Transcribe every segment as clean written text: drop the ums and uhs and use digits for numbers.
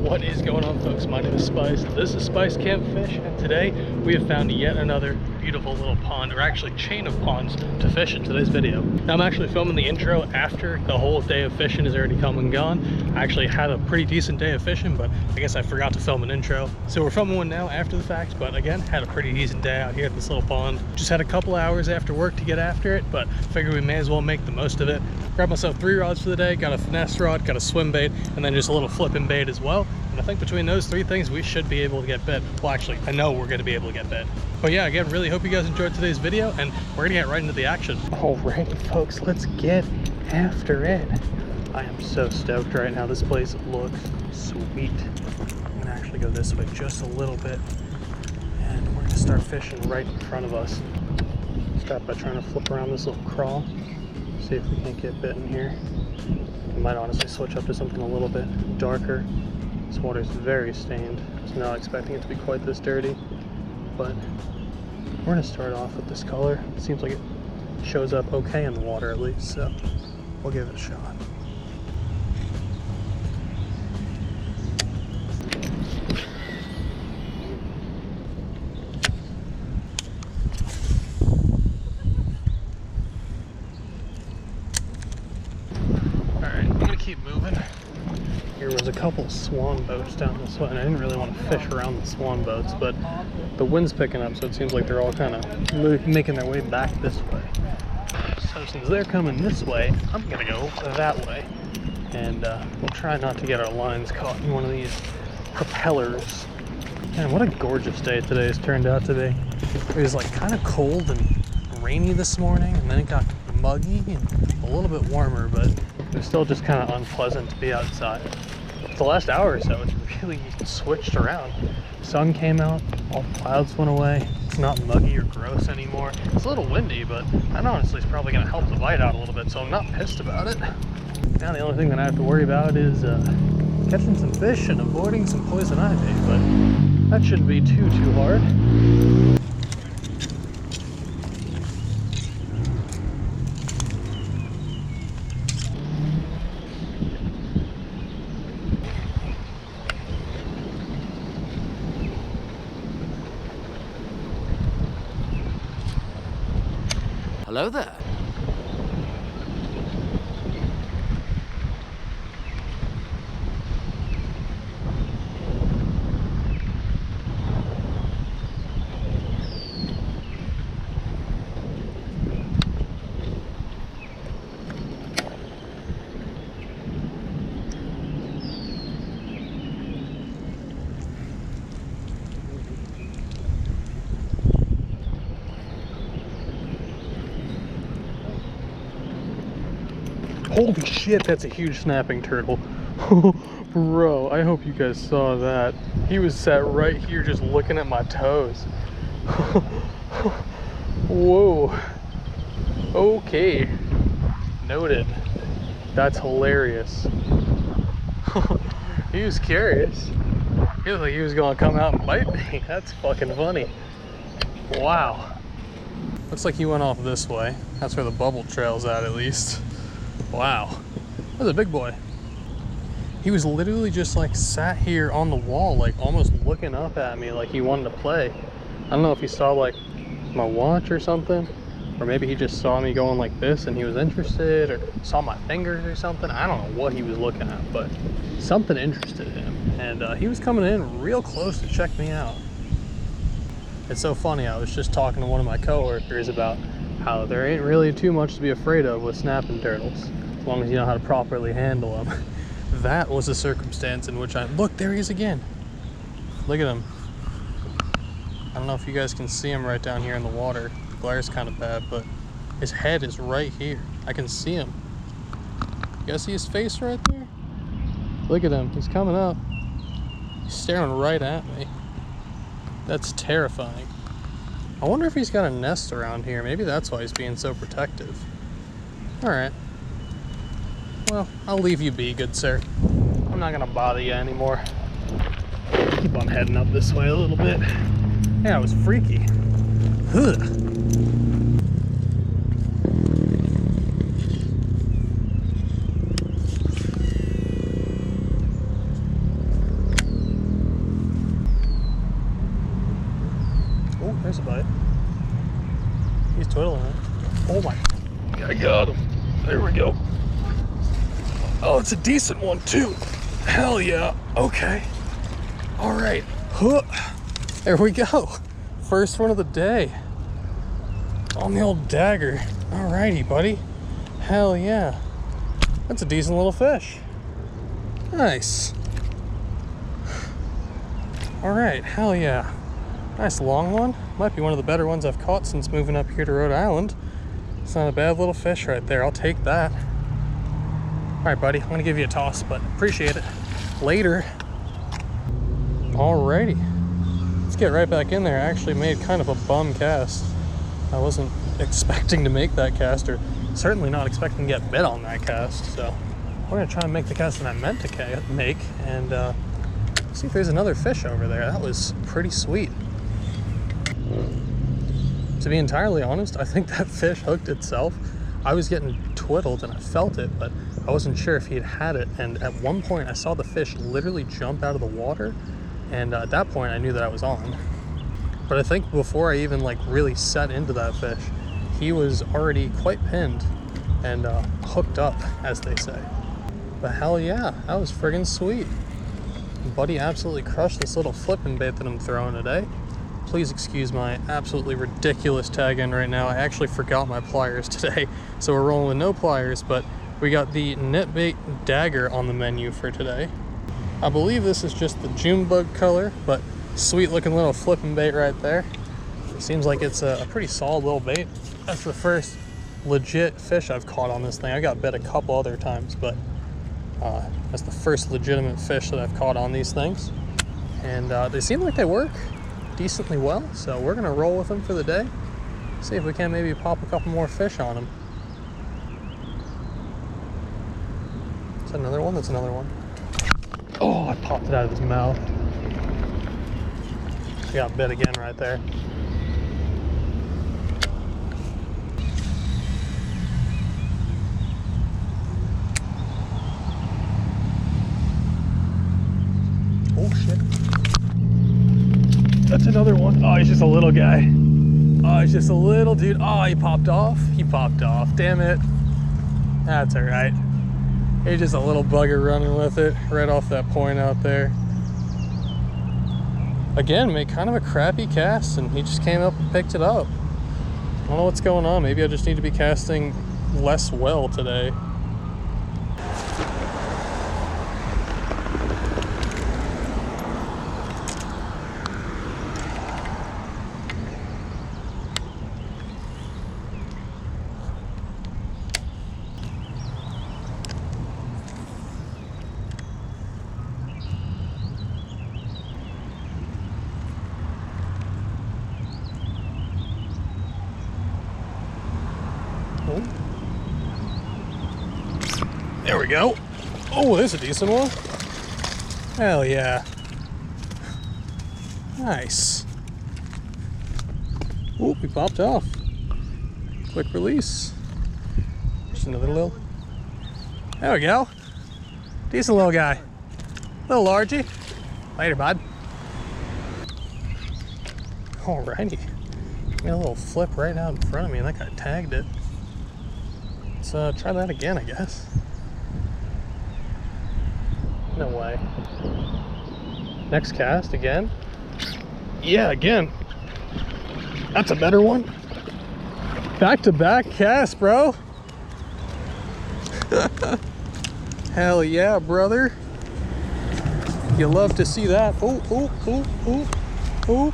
What is going on, folks? My name is Spice. This is Spice Camp Fish, and today we have found yet another beautiful little pond, or actually chain of ponds to fish in today's video. Now, I'm actually filming the intro after the whole day of fishing has already come and gone. I actually had a pretty decent day of fishing, but I guess I forgot to film an intro. So we're filming one now after the fact, but again, had a pretty decent day out here at this little pond. Just had a couple hours after work to get after it, but figured we may as well make the most of it. Grabbed myself 3 rods for the day, got a finesse rod, got a swim bait, and then just a little flipping bait as well. And I think between those 3 things, we should be able to get bit. Well, actually, I know we're going to be able to get bit. But yeah, again, really hope you guys enjoyed today's video, and we're going to get right into the action. Alright, folks, let's get after it. I am so stoked right now. This place looks sweet. I'm going to actually go this way just a little bit, and we're going to start fishing right in front of us. Start by trying to flip around this little crawl, see if we can't get bit in here. I might honestly switch up to something a little bit darker. This water is very stained. I was not expecting it to be quite this dirty, but we're going to start off with this color. It seems like it shows up okay in the water at least, so we'll give it a shot. Keep moving. Here was a couple swan boats down this way, and I didn't really want to fish around the swan boats, but the wind's picking up, so it seems like they're all kind of making their way back this way. So since they're coming this way, I'm gonna go that way, and we'll try not to get our lines caught in one of these propellers. Man, what a gorgeous day today has turned out to be. It was like kind of cold and rainy this morning, and then it got muggy and a little bit warmer, but it was still just kind of unpleasant to be outside. The last hour or so, it's really switched around. Sun came out, all the clouds went away. It's not muggy or gross anymore. It's a little windy, but that honestly is probably going to help the bite out a little bit, so I'm not pissed about it. Now the only thing that I have to worry about is catching some fish and avoiding some poison ivy, but that shouldn't be too hard. Hello there. Holy shit, that's a huge snapping turtle. Bro, I hope you guys saw that. He was sat right here just looking at my toes. Whoa. Okay. Noted. That's hilarious. He was curious. He looked like he was gonna come out and bite me. That's fucking funny. Wow. Looks like he went off this way. That's where the bubble trail's at least. Wow, that's a big boy. He was literally just like sat here on the wall, like almost looking up at me like he wanted to play. I don't know if he saw like my watch or something, or maybe he just saw me going like this and he was interested, or saw my fingers or something. I don't know what he was looking at, but something interested him, and he was coming in real close to check me out. It's so funny, I was just talking to one of my coworkers about how there ain't really too much to be afraid of with snapping turtles, as long as you know how to properly handle them. That was a circumstance in which look, there he is again. Look at him. I don't know if you guys can see him right down here in the water. The glare's kind of bad, but his head is right here. I can see him. You guys see his face right there? Look at him, he's coming up. He's staring right at me. That's terrifying. I wonder if he's got a nest around here. Maybe that's why he's being so protective. Alright. Well, I'll leave you be, good sir. I'm not gonna bother you anymore. Keep on heading up this way a little bit. Yeah, it was freaky. Ugh. Oh my, I got him. There we go. Oh, it's a decent one too. Hell yeah. Okay. All right. Huh. There we go. First one of the day. On the old dagger. Alrighty, buddy. Hell yeah. That's a decent little fish. Nice. Alright, hell yeah. Nice long one. Might be one of the better ones I've caught since moving up here to Rhode Island. It's not a bad little fish right there. I'll take that. Alright, buddy. I'm going to give you a toss, but appreciate it. Later. Alrighty. Let's get right back in there. I actually made kind of a bum cast. I wasn't expecting to make that cast, or certainly not expecting to get bit on that cast. So we're going to try and make the cast that I meant to make, and see if there's another fish over there. That was pretty sweet. To be entirely honest, I think that fish hooked itself. I was getting twiddled and I felt it, but I wasn't sure if he had it. And at one point I saw the fish literally jump out of the water, and at that point I knew that I was on. But I think before I even like really set into that fish, he was already quite pinned and hooked up, as they say. But hell yeah, that was friggin' sweet. Buddy absolutely crushed this little flipping bait that I'm throwing today. Please excuse my absolutely ridiculous tag in right now. I actually forgot my pliers today, so we're rolling with no pliers, but we got the knit bait dagger on the menu for today. I believe this is just the June bug color, but sweet looking little flipping bait right there. It seems like it's a pretty solid little bait. That's the first legit fish I've caught on this thing. I got bit a couple other times, but that's the first legitimate fish that I've caught on these things. And they seem like they work decently well, so we're gonna roll with them for the day. See if we can maybe pop a couple more fish on them. Is that another one? That's another one. Oh, I popped it out of his mouth. I got bit again right there. Oh shit. That's another one. Oh, he's just a little guy. Oh, he's just a little dude. Oh, he popped off. He popped off. Damn it. That's all right. He's just a little bugger running with it right off that point out there. Again, made kind of a crappy cast, and he just came up and picked it up. I don't know what's going on. Maybe I just need to be casting less well today. There we go. Oh, there's a decent one. Hell yeah. Nice. Oh, he popped off. Quick release. Just another little. There we go. Decent little guy. Little largy. Later, bud. Alrighty. Got a little flip right out in front of me, and that guy tagged it. Let's try that again, I guess. No way. Next cast again. Yeah, again. That's a better one. Back-to-back cast, bro. Hell yeah, brother. You love to see that. Oh, oh, oh, oh, oh.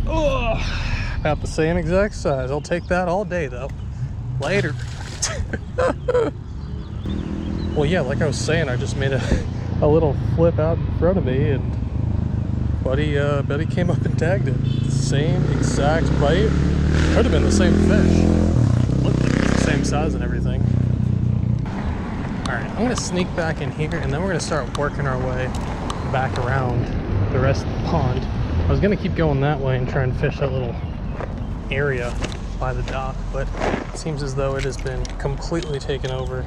Oh, about the same exact size. I'll take that all day, though. Later. Well, yeah, like I was saying, I just made a little flip out in front of me, and Buddy came up and tagged it. Same exact bite. Could have been the same fish. Looked like it's the same size and everything. Alright, I'm going to sneak back in here, and then we're going to start working our way back around the rest of the pond. I was going to keep going that way and try and fish that little area by the dock, but it seems as though it has been completely taken over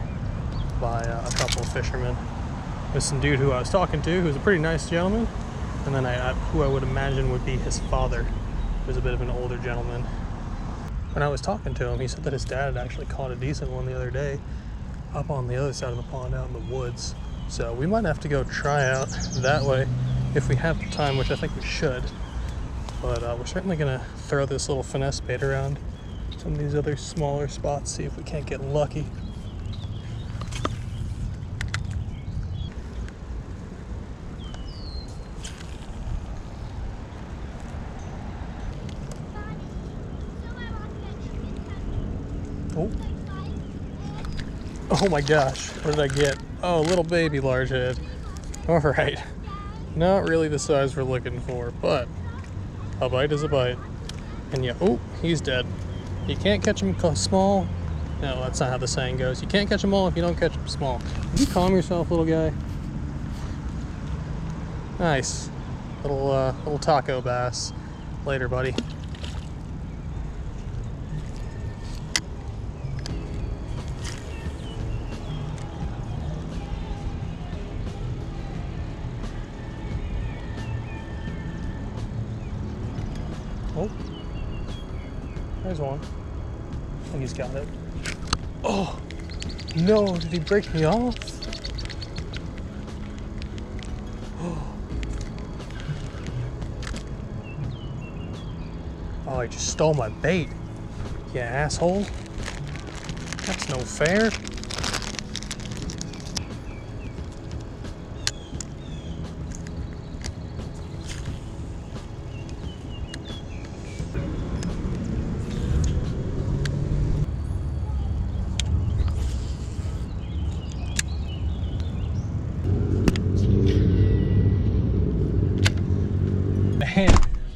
by a couple of fishermen. There's some dude who I was talking to who's a pretty nice gentleman, and then who I would imagine would be his father, who's a bit of an older gentleman. when I was talking to him, he said that his dad had actually caught a decent one the other day up on the other side of the pond out in the woods. So we might have to go try out that way if we have the time, which I think we should. But we're certainly gonna throw this little finesse bait around some of these other smaller spots, see if we can't get lucky. Oh. Oh my gosh, what did I get? Oh, little baby large head. All right, not really the size we're looking for, but a bite is a bite. And yeah, oh, he's dead. You can't catch him small. No, that's not how the saying goes. You can't catch them all if you don't catch them small. Can you calm yourself, little guy? Nice. Little taco bass. Later, buddy. Oh, there's one. I think he's got it. Oh, no, did he break me off? Oh, he just stole my bait. You asshole. That's no fair.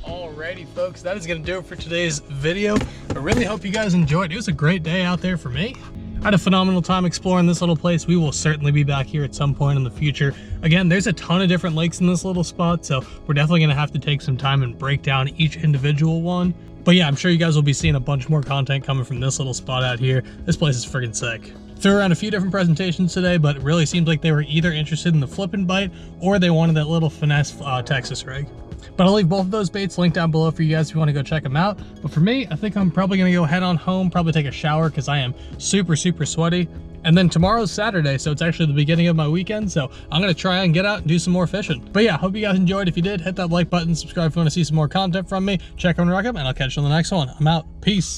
Alrighty folks, that is going to do it for today's video. I really hope you guys enjoyed. It was a great day out there for me. I had a phenomenal time exploring this little place. We will certainly be back here at some point in the future. Again, there's a ton of different lakes in this little spot, so we're definitely going to have to take some time and break down each individual one. But yeah, I'm sure you guys will be seeing a bunch more content coming from this little spot out here. This place is friggin' sick. Threw around a few different presentations today, but it really seems like they were either interested in the flip and bite or they wanted that little finesse Texas rig. But I'll leave both of those baits linked down below for you guys if you want to go check them out. But for me, I think I'm probably going to go head on home, probably take a shower because I am super sweaty. And then tomorrow's Saturday, so it's actually the beginning of my weekend, so I'm going to try and get out and do some more fishing. But yeah, hope you guys enjoyed. If you did, hit that like button, subscribe if you want to see some more content from me. Check on Rock Up, and I'll catch you on the next one. I'm out. Peace.